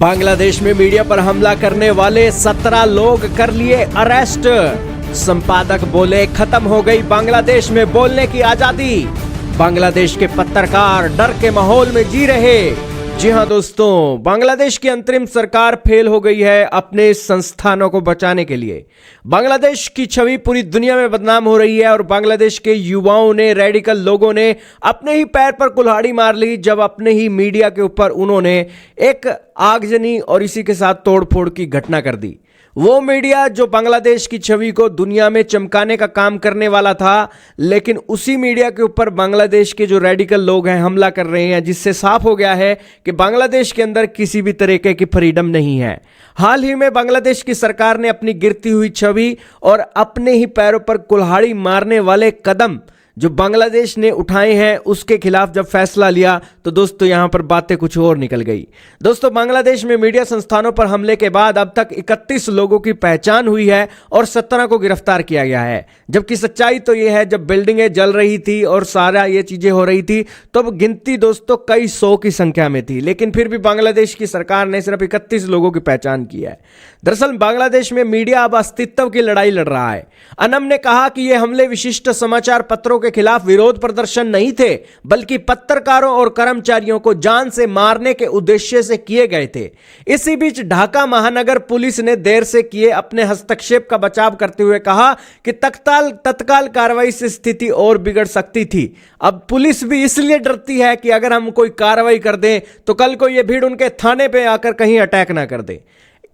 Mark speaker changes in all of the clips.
Speaker 1: बांग्लादेश में मीडिया पर हमला करने वाले 17 लोग कर लिए अरेस्ट। संपादक बोले खत्म हो गई बांग्लादेश में बोलने की आजादी। बांग्लादेश के पत्रकार डर के माहौल में जी रहे। जी हां दोस्तों, बांग्लादेश की अंतरिम सरकार फेल हो गई है अपने संस्थानों को बचाने के लिए। बांग्लादेश की छवि पूरी दुनिया में बदनाम हो रही है और बांग्लादेश के युवाओं ने, रेडिकल लोगों ने अपने ही पैर पर कुल्हाड़ी मार ली जब अपने ही मीडिया के ऊपर उन्होंने एक आगजनी और इसी के साथ तोड़फोड़ की घटना कर दी। वो मीडिया जो बांग्लादेश की छवि को दुनिया में चमकाने का काम करने वाला था, लेकिन उसी मीडिया के ऊपर बांग्लादेश के जो रेडिकल लोग हैं हमला कर रहे हैं, जिससे साफ हो गया है कि बांग्लादेश के अंदर किसी भी तरीके की फ्रीडम नहीं है। हाल ही में बांग्लादेश की सरकार ने अपनी गिरती हुई छवि और अपने ही पैरों पर कुल्हाड़ी मारने वाले कदम जो बांग्लादेश ने उठाए हैं उसके खिलाफ जब फैसला लिया तो दोस्तों यहां पर बातें कुछ और निकल गई। दोस्तों, बांग्लादेश में मीडिया संस्थानों पर हमले के बाद अब तक 31 लोगों की पहचान हुई है और 17 को गिरफ्तार किया गया है। जबकि सच्चाई तो यह है, जब बिल्डिंगें जल रही थी और सारा ये चीजें हो रही थी तब गिनती दोस्तों कई सौ की संख्या में थी, लेकिन फिर भी बांग्लादेश की सरकार ने सिर्फ 31 लोगों की पहचान की है। दरअसल बांग्लादेश में मीडिया अब अस्तित्व की लड़ाई लड़ रहा है। अनम ने कहा कि यह हमले विशिष्ट समाचार पत्रों के खिलाफ विरोध प्रदर्शन नहीं थे, बल्कि पत्रकारों और कर्मचारियों को जान से मारने के उद्देश्य से किए गए थे। इसी बीच ढाका महानगर पुलिस ने देर से किए अपने हस्तक्षेप का बचाव करते हुए कहा कि तत्काल कार्रवाई से स्थिति और बिगड़ सकती थी। अब पुलिस भी इसलिए डरती है कि अगर हम कोई कार्रवाई कर दें तो कल को यह भीड़ उनके थाने पे आकर कहीं अटैक ना कर दे।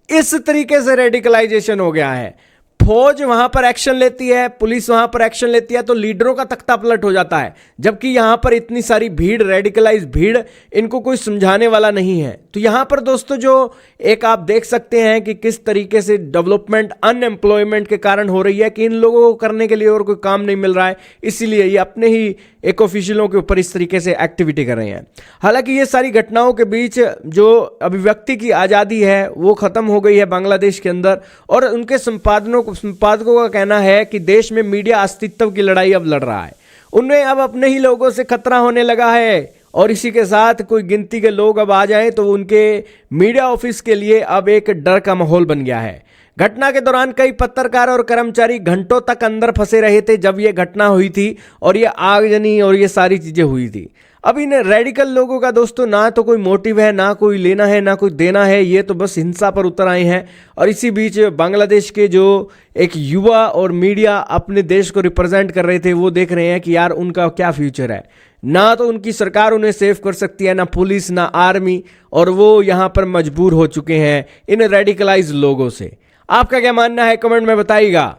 Speaker 1: इस तरीके से रेडिकलाइजेशन हो गया है। फौज वहां पर एक्शन लेती है, पुलिस वहां पर एक्शन लेती है तो लीडरों का तख्ता पलट हो जाता है, जबकि यहां पर इतनी सारी भीड़, रेडिकलाइज भीड़, इनको कोई समझाने वाला नहीं है। तो यहां पर दोस्तों जो एक आप देख सकते हैं कि किस तरीके से डेवलपमेंट अनएम्प्लॉयमेंट के कारण हो रही है कि इन लोगों को करने के लिए और कोई काम नहीं मिल रहा है, इसीलिए ये अपने ही एक ऑफिशियलों के ऊपर इस तरीके से एक्टिविटी कर रहे हैं। हालांकि ये सारी घटनाओं के बीच जो अभिव्यक्ति की आज़ादी है वो खत्म हो गई है बांग्लादेश के अंदर, और उनके संपादकों का कहना है कि देश में मीडिया अस्तित्व की लड़ाई अब लड़ रहा है। उनमें अब अपने ही लोगों से खतरा होने लगा है और इसी के साथ कोई गिनती के लोग अब आ जाएं तो उनके मीडिया ऑफिस के लिए अब एक डर का माहौल बन गया है। घटना के दौरान कई पत्रकार और कर्मचारी घंटों तक अंदर फंसे रहे थे जब यह घटना हुई थी और यह आगजनी और ये सारी चीजें हुई थी। अब इन रेडिकल लोगों का दोस्तों ना तो कोई मोटिव है, ना कोई लेना है, ना कोई देना है, ये तो बस हिंसा पर उतर आए हैं। और इसी बीच बांग्लादेश के जो एक युवा और मीडिया अपने देश को रिप्रेजेंट कर रहे थे वो देख रहे हैं कि यार उनका क्या फ्यूचर है। ना तो उनकी सरकार उन्हें सेव कर सकती है, ना पुलिस, ना आर्मी, और वो यहाँ पर मजबूर हो चुके हैं इन रेडिकलाइज लोगों से। आपका क्या मानना है कमेंट में बताइएगा।